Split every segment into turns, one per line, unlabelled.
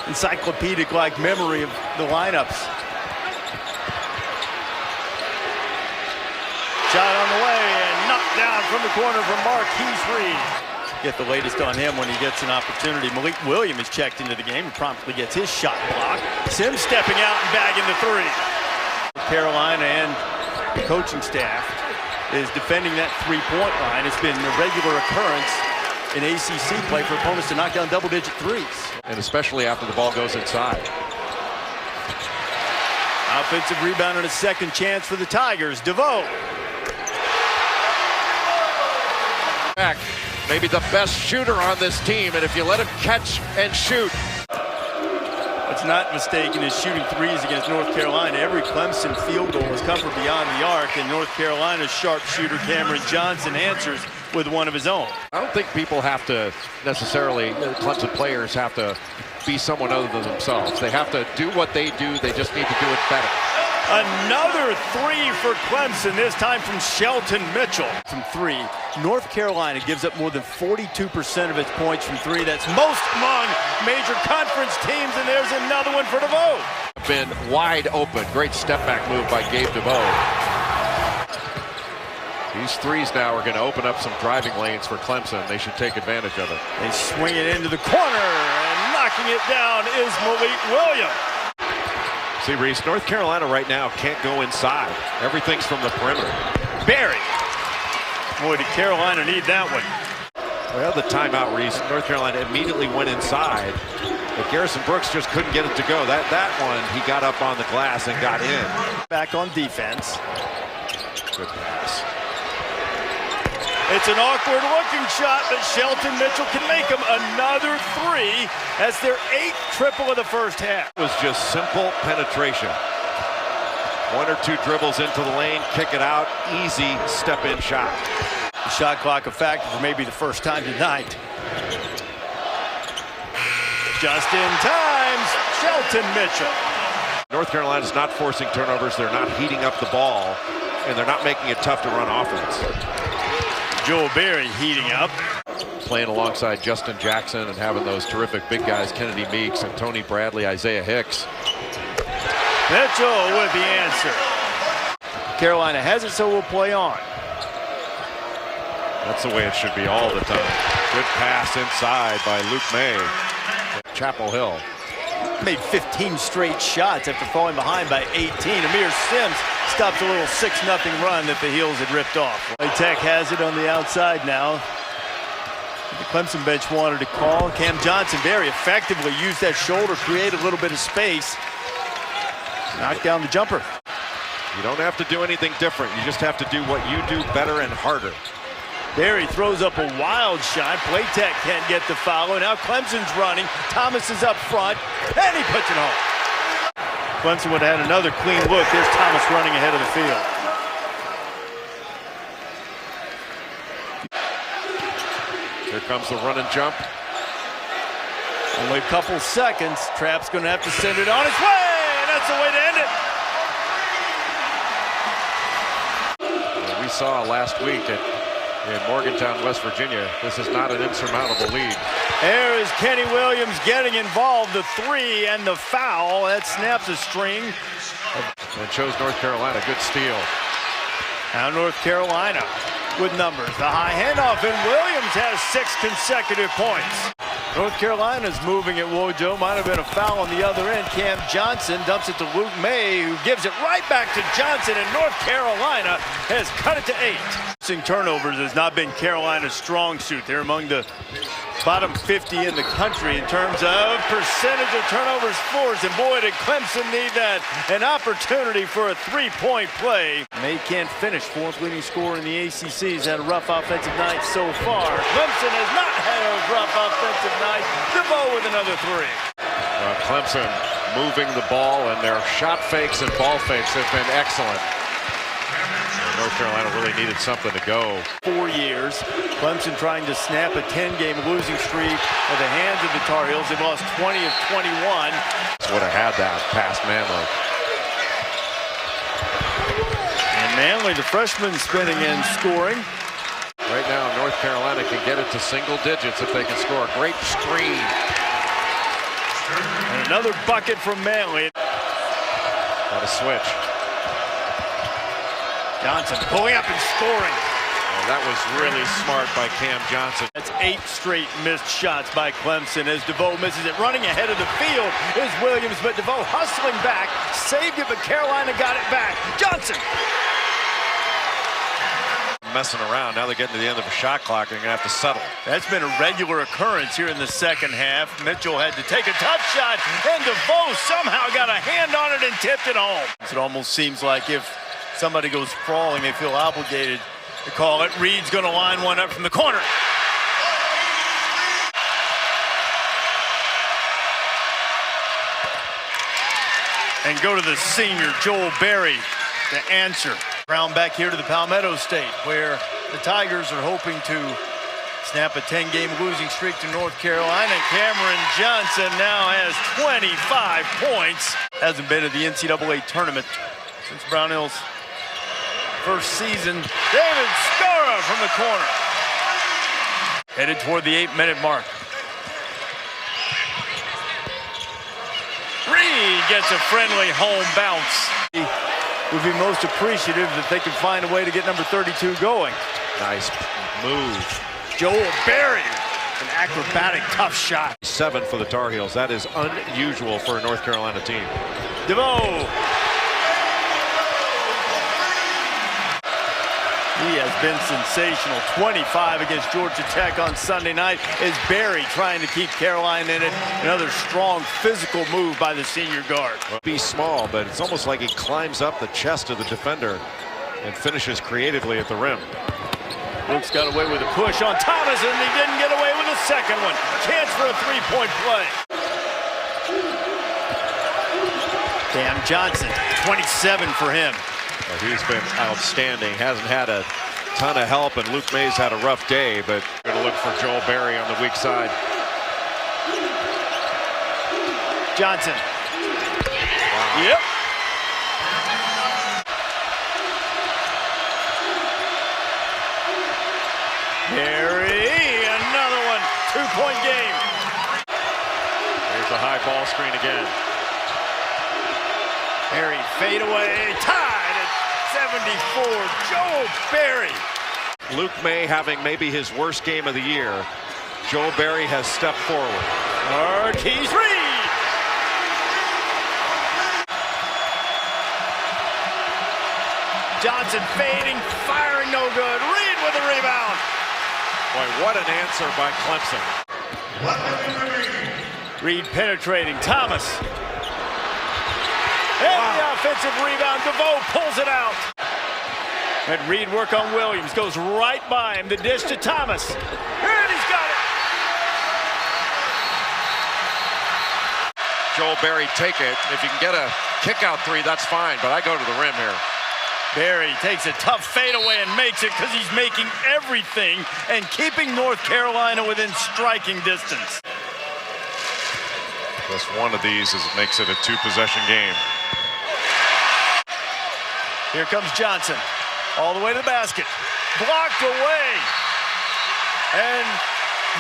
encyclopedic-like memory of the lineups. Shot on the way and knocked down from the corner from Marquise Reed. Get the latest on him when he gets an opportunity. Malik Williams is checked into the game and promptly gets his shot blocked. Sims stepping out and bagging the three. Carolina and the coaching staff is defending that three-point line. It's been a regular occurrence in ACC play for opponents to knock down double-digit threes.
And especially after the ball goes inside.
Offensive rebound and a second chance for the Tigers. DeVoe.
Back. Maybe the best shooter on this team, and if you let him catch and shoot.
What's not mistaken is shooting threes against North Carolina. Every Clemson field goal has come from beyond the arc, and North Carolina's sharpshooter Cameron Johnson answers with one of his own.
I don't think people have to necessarily, Clemson players have to be someone other than themselves. They have to do what they do, they just need to do it better.
Another three for Clemson, this time from Shelton Mitchell. From three, North Carolina gives up more than 42% of its points from three. That's most among major conference teams, and there's another one for DeVoe.
Been wide open. Great step back move by Gabe DeVoe. These threes now are going to open up some driving lanes for Clemson. They should take advantage of it.
They swing it into the corner, and knocking it down is Malik Williams.
See, Reese, North Carolina right now can't go inside. Everything's from the perimeter.
Barry. Boy, did Carolina need that one.
Well, the timeout, Reese. North Carolina immediately went inside, but Garrison Brooks just couldn't get it to go. That one, he got up on the glass and got in.
Back on defense.
Good pass.
It's an awkward-looking shot, but Shelton Mitchell can make him another three. That's their 8th triple of the first half.
It was just simple penetration. One or two dribbles into the lane, kick it out, easy step-in shot.
The shot clock a factor for maybe the first time tonight. Just in time, Shelton Mitchell.
North Carolina's not forcing turnovers. They're not heating up the ball, and they're not making it tough to run offense.
Joel Berry heating up.
Playing alongside Justin Jackson and having those terrific big guys, Kennedy Meeks and Tony Bradley, Isaiah Hicks.
Mitchell with the answer. Carolina has it, so we'll play on.
That's the way it should be all the time. Good pass inside by Luke May.
Chapel Hill.
Made 15 straight shots after falling behind by 18. Amir Sims stops a little 6-0 run that the Heels had ripped off. Tech has it on the outside now. The Clemson bench wanted to call. Cam Johnson very effectively used that shoulder, create a little bit of space. Knocked down the jumper.
You don't have to do anything different. You just have to do what you do better and harder.
Barry throws up a wild shot. Playtech can't get the foul. And now Clemson's running. Thomas is up front, and he puts it home. Clemson would have had another clean look. There's Thomas running ahead of the field.
Here comes the run and jump.
Only a couple seconds. Trapp's going to have to send it on its way. And that's the way to end it.
We saw last week in Morgantown, West Virginia, this is not an insurmountable lead.
There is Kenny Williams getting involved. The three and the foul. That snaps a string.
And shows North Carolina. Good steal.
Now North Carolina with numbers. The high handoff, and Williams has 6 consecutive points. North Carolina's moving it. Wojo might have been a foul on the other end. Cam Johnson dumps it to Luke May, who gives it right back to Johnson, and North Carolina has cut it to 8. Turnovers has not been Carolina's strong suit. They're among the bottom 50 in the country in terms of percentage of turnovers forced, and boy, did Clemson need that. An opportunity for a three-point play. May can't finish. 4th leading scorer in the ACC. He's had a rough offensive night so far. Clemson has not had a rough offensive night. DeVoe with another three.
Clemson moving the ball, and their shot fakes and ball fakes have been excellent. North Carolina really needed something to go.
4 years. Clemson trying to snap a 10-game losing streak at the hands of the Tar Heels. They've lost 20 of 21.
Would have had that past Manley.
And Manley, the freshman, spinning and scoring.
Right now, North Carolina can get it to single digits if they can score a great screen.
And Another bucket from Manley.
Got a switch.
Johnson pulling up and scoring.
Oh, that was really smart by Cam Johnson.
That's 8 straight missed shots by Clemson as DeVoe misses it. Running ahead of the field is Williams, but DeVoe hustling back, saved it, but Carolina got it back. Johnson.
Messing around. Now they're getting to the end of a shot clock. They're going to have to settle.
That's been a regular occurrence here in the second half. Mitchell had to take a tough shot, and DeVoe somehow got a hand on it and tipped it home. It almost seems like if somebody goes crawling, they feel obligated to call it. Reed's going to line one up from the corner. And go to the senior, Joel Berry, to answer. Round back here to the Palmetto State, where the Tigers are hoping to snap a 10-game losing streak to North Carolina. Cameron Johnson now has 25 points. Hasn't been to the NCAA tournament since Brownhill's first season. David Skara from the corner. Headed toward the 8-minute mark. Reed gets a friendly home bounce. Would be most appreciative that they can find a way to get number 32 going.
Nice move.
Joel Berry, an acrobatic, tough shot.
7 for the Tar Heels. That is unusual for a North Carolina team.
DeVoe. He has been sensational. 25 against Georgia Tech on Sunday night as Berry trying to keep Carolina in it. Another strong physical move by the senior guard.
Be small, but it's almost like he climbs up the chest of the defender and finishes creatively at the rim.
Brooks got away with a push on Thomas, and he didn't get away with a second one. Chance for a three-point play. Cam Johnson, 27 for him.
Well, he's been outstanding. Hasn't had a ton of help, and Luke May's had a rough day, but
Going to look for Joel Berry on the weak side.
Johnson.
wow.
Yep. Berry, another one. 2-point game.
There's the high ball screen again.
Berry fade away, tied at 74. Joel Berry.
Luke May having maybe his worst game of the year. Joel Berry has stepped forward.
Marquise Reed. Johnson fading, firing, no good. Reed with the rebound.
Boy, what an answer by Clemson.
Reed penetrating. Thomas. And the offensive rebound. DeVoe pulls it out. And Reed work on Williams. Goes right by him. The dish to Thomas. And he's got it.
Joel Berry, take it. If you can get a kick-out three, that's fine, but I go to the rim here.
Berry takes a tough fadeaway and makes it because he's making everything and keeping North Carolina within striking distance.
Just one of these makes it a 2-possession game.
Here comes Johnson. All the way to the basket. Blocked away. And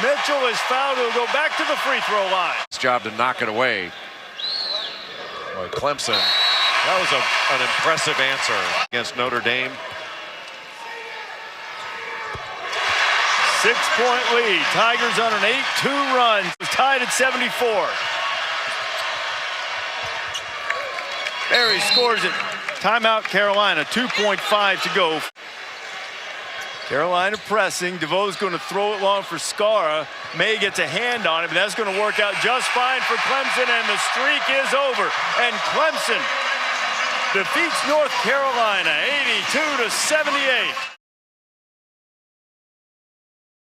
Mitchell is fouled. He'll go back to the free throw line.
It's job to knock it away. Boy, Clemson.
That was an impressive answer against Notre Dame.
6-point lead. Tigers on an 8-2 run. Tied at 74. Berry scores it. Timeout Carolina. 2.5 to go. Carolina pressing. DeVoe's going to throw it long for Skara. May gets a hand on it, but that's going to work out just fine for Clemson, and the streak is over. And Clemson defeats North Carolina 82-78.